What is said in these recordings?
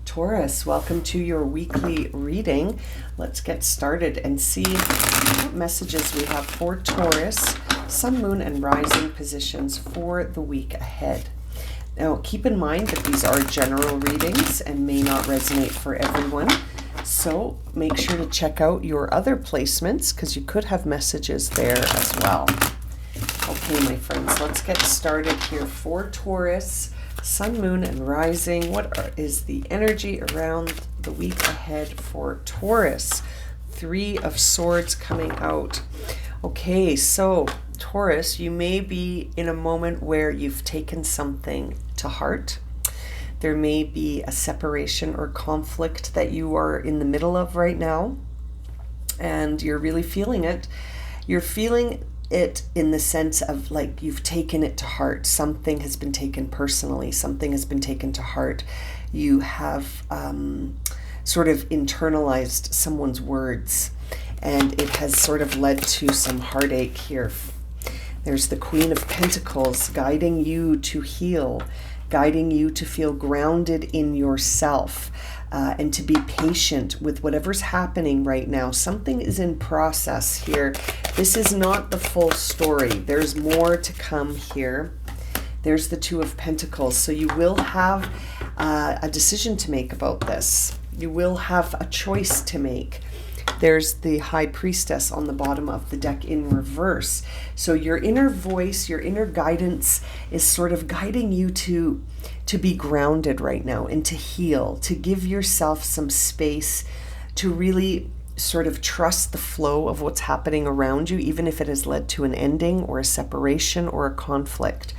Taurus, welcome to your weekly reading. Let's get started and see what messages we have for Taurus, Sun, Moon, and Rising positions for the week ahead. Now, keep in mind that these are general readings and may not resonate for everyone. So make sure to check out your other placements because you could have messages there as well. Okay, my friends, let's get started here for Taurus, Sun, Moon, and Rising. What is the energy around the week ahead for Taurus? 3 of Swords coming out. Okay, so Taurus, you may be in a moment where you've taken something to heart. There may be a separation or conflict that you are in the middle of right now, and you're really feeling it. You're feeling it in the sense of like you've taken it to heart. Something has been taken personally. Something has been taken to heart. You have sort of internalized someone's words, and it has sort of led to some heartache here. There's the Queen of Pentacles guiding you to heal, guiding you to feel grounded in yourself, and to be patient with whatever's happening right now. Something is in process here. This is not the full story. There's more to come here. There's the Two of Pentacles. So you will have a decision to make about this. You will have a choice to make. There's the High Priestess on the bottom of the deck in reverse. So your inner voice, your inner guidance is sort of guiding you to be grounded right now and to heal, to give yourself some space to really sort of trust the flow of what's happening around you, even if it has led to an ending or a separation or a conflict.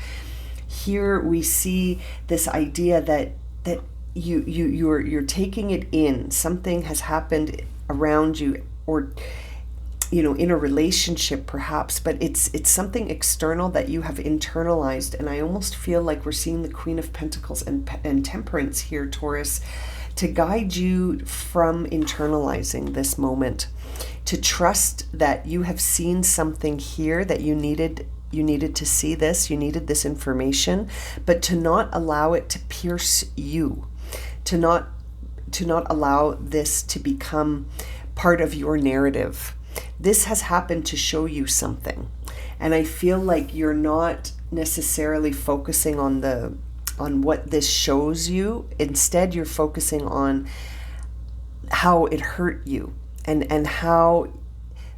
Here we see this idea that you're taking it in. Something has happened around you, or in a relationship perhaps, but it's something external that you have internalized. And I almost feel like we're seeing the Queen of Pentacles and Temperance here, Taurus, to guide you from internalizing this moment, to trust that you have seen something here that you needed to see this, you needed this information, but to not allow it to pierce you, to not allow this to become part of your narrative. This has happened to show you something. And I feel like you're not necessarily focusing on what this shows you. Instead, you're focusing on how it hurt you and how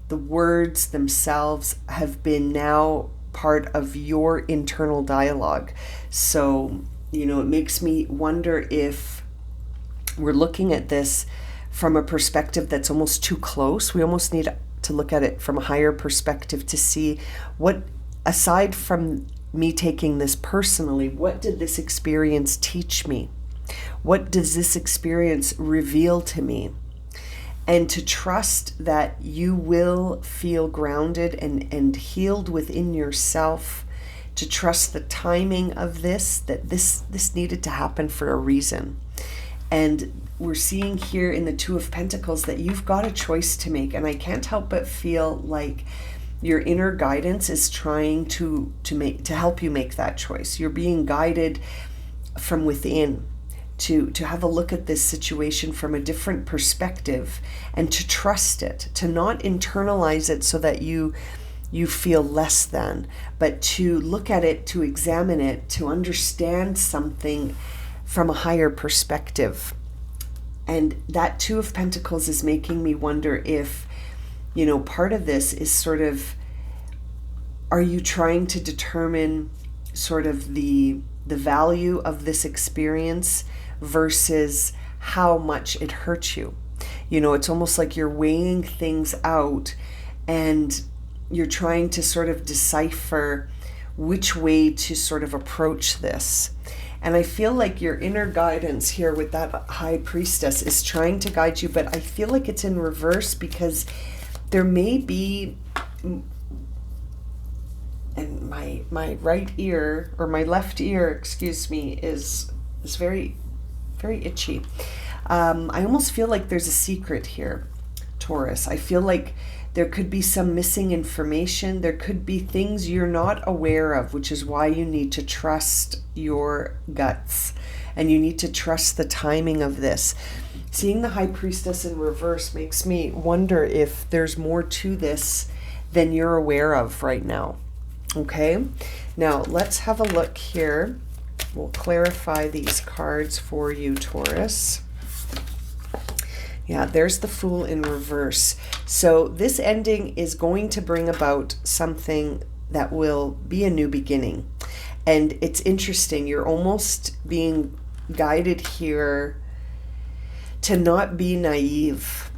the words themselves have been now part of your internal dialogue. So, it makes me wonder if we're looking at this from a perspective that's almost too close. We almost need to look at it from a higher perspective to see what, aside from me taking this personally, what did this experience teach me? What does this experience reveal to me? And to trust that you will feel grounded and healed within yourself, to trust the timing of this, that this needed to happen for a reason. And we're seeing here in the Two of Pentacles that you've got a choice to make. And I can't help but feel like your inner guidance is trying to help you make that choice. You're being guided from within to have a look at this situation from a different perspective and to trust it, to not internalize it so that you feel less than, but to look at it, to examine it, to understand something from a higher perspective. And that Two of Pentacles is making me wonder if, part of this is sort of, are you trying to determine sort of the value of this experience versus how much it hurts you? It's almost like you're weighing things out and you're trying to sort of decipher which way to sort of approach this. And I feel like your inner guidance here with that High Priestess is trying to guide you, but I feel like it's in reverse because there may be, and my right ear, or my left ear, excuse me, is very, very itchy. I almost feel like there's a secret here, Taurus. I feel like there could be some missing information. There could be things you're not aware of, which is why you need to trust your guts and you need to trust the timing of this. Seeing the High Priestess in reverse makes me wonder if there's more to this than you're aware of right now. Okay, now let's have a look here. We'll clarify these cards for you, Taurus. Yeah, there's the Fool in reverse. So this ending is going to bring about something that will be a new beginning. And it's interesting, you're almost being guided here to not be naive.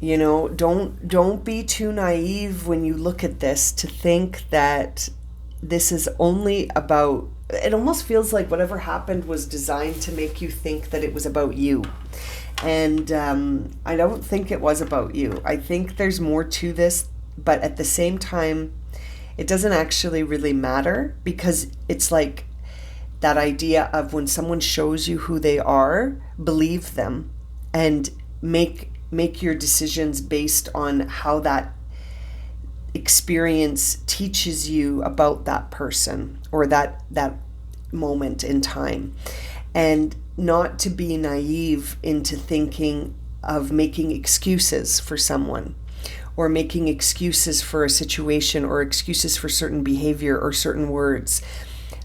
You know, don't be too naive when you look at this to think that this is only about, it almost feels like whatever happened was designed to make you think that it was about you. And I don't think it was about you. I think there's more to this, but at the same time, it doesn't actually really matter, because it's like that idea of when someone shows you who they are, believe them and make your decisions based on how that experience teaches you about that person or that moment in time. And not to be naive into thinking of making excuses for someone, or making excuses for a situation, or excuses for certain behavior or certain words.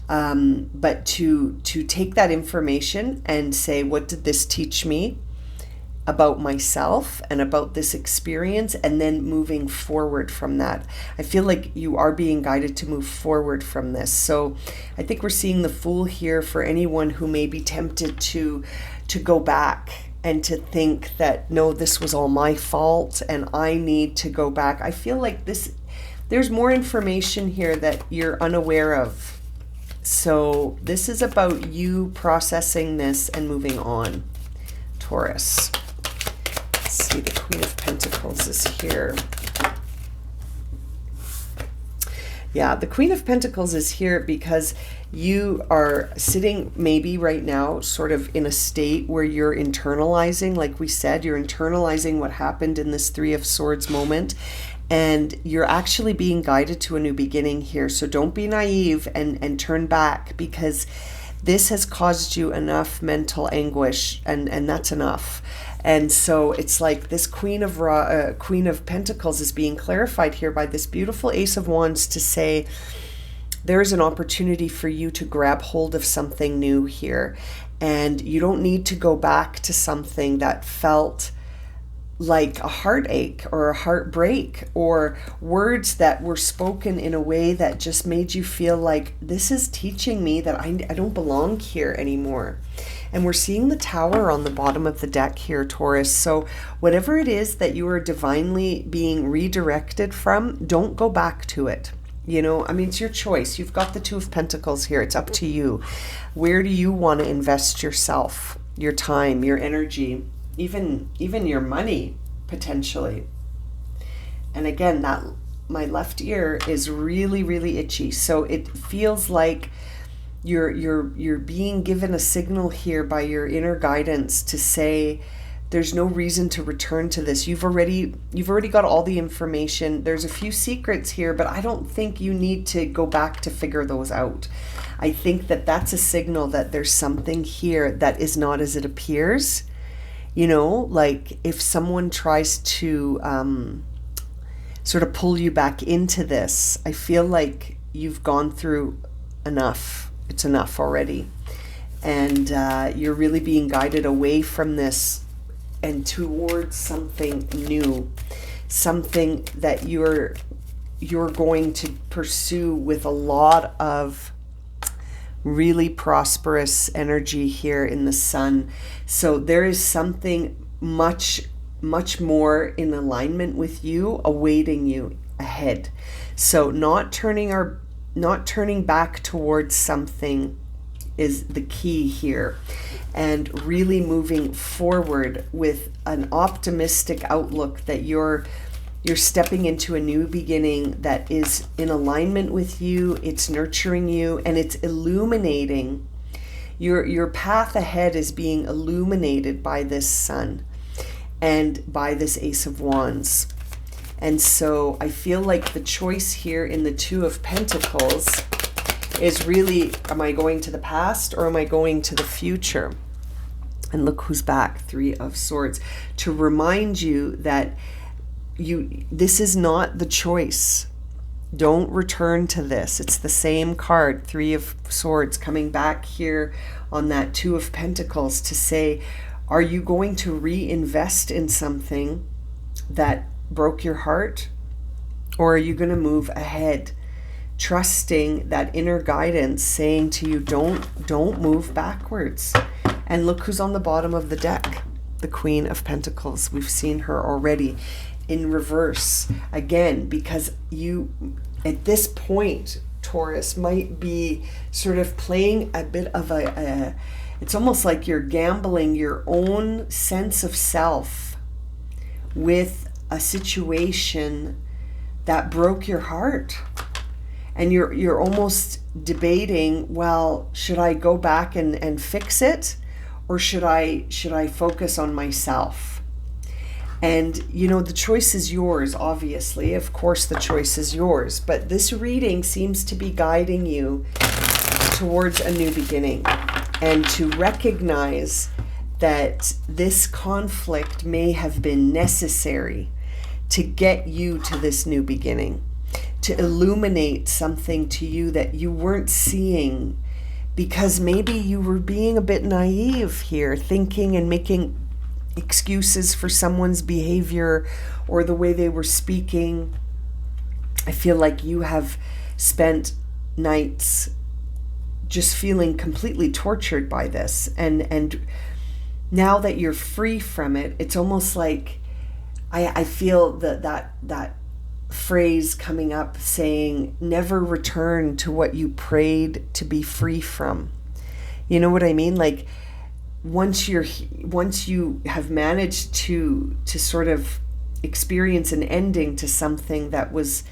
But to take that information and say, what did this teach me about myself and about this experience, and then moving forward from that. I feel like you are being guided to move forward from this. So I think we're seeing the Fool here for anyone who may be tempted to go back and to think that, no, this was all my fault and I need to go back. I feel like there's more information here that you're unaware of. So this is about you processing this and moving on, Taurus. Let's see, the Queen of Pentacles is here. Yeah, the Queen of Pentacles is here because you are sitting maybe right now sort of in a state where you're internalizing, like we said, you're internalizing what happened in this Three of Swords moment, and you're actually being guided to a new beginning here. So don't be naive and turn back, because this has caused you enough mental anguish, and that's enough. And so it's like this Queen of Pentacles is being clarified here by this beautiful Ace of Wands to say there is an opportunity for you to grab hold of something new here. And you don't need to go back to something that felt like a heartache or a heartbreak, or words that were spoken in a way that just made you feel like, this is teaching me that I don't belong here anymore. And we're seeing the Tower on the bottom of the deck here, Taurus. So whatever it is that you are divinely being redirected from, don't go back to it. You know, I mean, it's your choice. You've got the Two of Pentacles here. It's up to you. Where do you want to invest yourself, your time, your energy, even your money, potentially? And again, that my left ear is really, really itchy. So it feels like you're being given a signal here by your inner guidance to say there's no reason to return to this. You've already got all the information. There's a few secrets here, but I don't think you need to go back to figure those out. I think that that's a signal that there's something here that is not as it appears. You know, like if someone tries to sort of pull you back into this, I feel like you've gone through enough. It's enough already. And you're really being guided away from this and towards something new, something that you're going to pursue with a lot of really prosperous energy here in the Sun. So there is something much more in alignment with you awaiting you ahead. So not turning back towards something is the key here, and really moving forward with an optimistic outlook that you're stepping into a new beginning that is in alignment with you. It's nurturing you, and it's illuminating. Your path ahead is being illuminated by this Sun and by this Ace of Wands. And so I feel like the choice here in the Two of Pentacles is really, am I going to the past or am I going to the future? And look who's back, Three of Swords, to remind you that this is not the choice. Don't return to this. It's the same card, Three of Swords, coming back here on that Two of Pentacles to say, are you going to reinvest in something that broke your heart? Or are you going to move ahead, trusting that inner guidance saying to you, don't move backwards? And look who's on the bottom of the deck, the Queen of Pentacles. We've seen her already in reverse again, because you, at this point, Taurus, might be sort of playing a bit of it's almost like you're gambling your own sense of self with a situation that broke your heart. And you're almost debating, well, should I go back and fix it? Or should I focus on myself? And, the choice is yours, obviously. Of course, the choice is yours. But this reading seems to be guiding you towards a new beginning, and to recognize that this conflict may have been necessary to get you to this new beginning, to illuminate something to you that you weren't seeing, because maybe you were being a bit naive here, thinking and making excuses for someone's behavior or the way they were speaking. I feel like you have spent nights just feeling completely tortured by this, and now that you're free from it, it's almost like I feel that phrase coming up saying, never return to what you prayed to be free from. You know what I mean? Like once you have managed to sort of experience an ending to something that was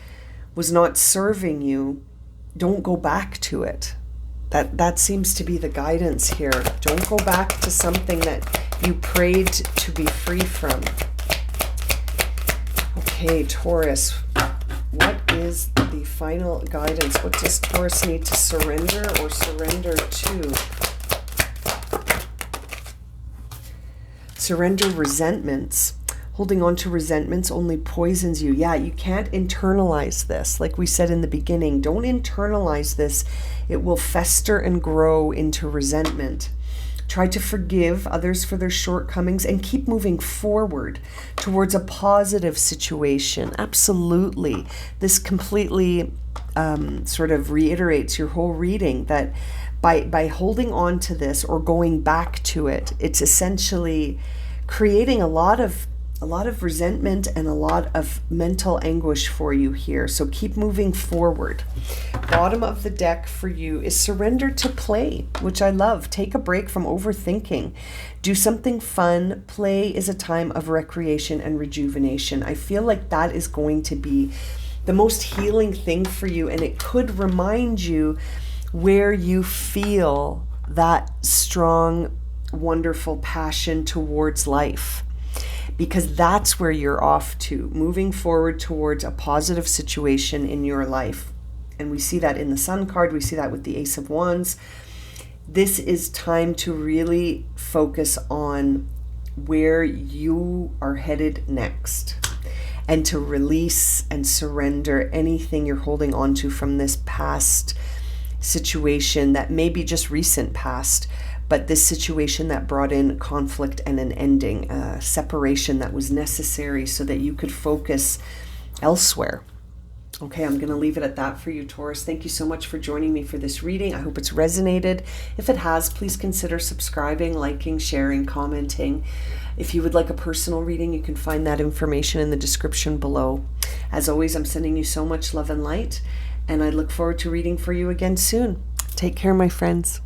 not serving you, don't go back to it. That seems to be the guidance here. Don't go back to something that you prayed to be free from. Okay, Taurus, what is the final guidance? What does Taurus need to surrender or surrender to? Surrender resentments. Holding on to resentments only poisons you. Yeah, you can't internalize this. Like we said in the beginning, don't internalize this. It will fester and grow into resentment. Try to forgive others for their shortcomings and keep moving forward towards a positive situation. Absolutely. This completely sort of reiterates your whole reading, that by holding on to this or going back to it, it's essentially creating a lot of resentment and a lot of mental anguish for you here. So keep moving forward. Bottom of the deck for you is surrender to play, which I love. Take a break from overthinking. Do something fun. Play is a time of recreation and rejuvenation. I feel like that is going to be the most healing thing for you, and it could remind you where you feel that strong, wonderful passion towards life. Because that's where you're off to, moving forward towards a positive situation in your life. And we see that in the Sun card. We see that with the Ace of Wands. This is time to really focus on where you are headed next, and to release and surrender anything you're holding on to from this past situation that may be just recent past, but this situation that brought in conflict and an ending, a separation that was necessary so that you could focus elsewhere. Okay, I'm going to leave it at that for you, Taurus. Thank you so much for joining me for this reading. I hope it's resonated. If it has, please consider subscribing, liking, sharing, commenting. If you would like a personal reading, you can find that information in the description below. As always, I'm sending you so much love and light, and I look forward to reading for you again soon. Take care, my friends.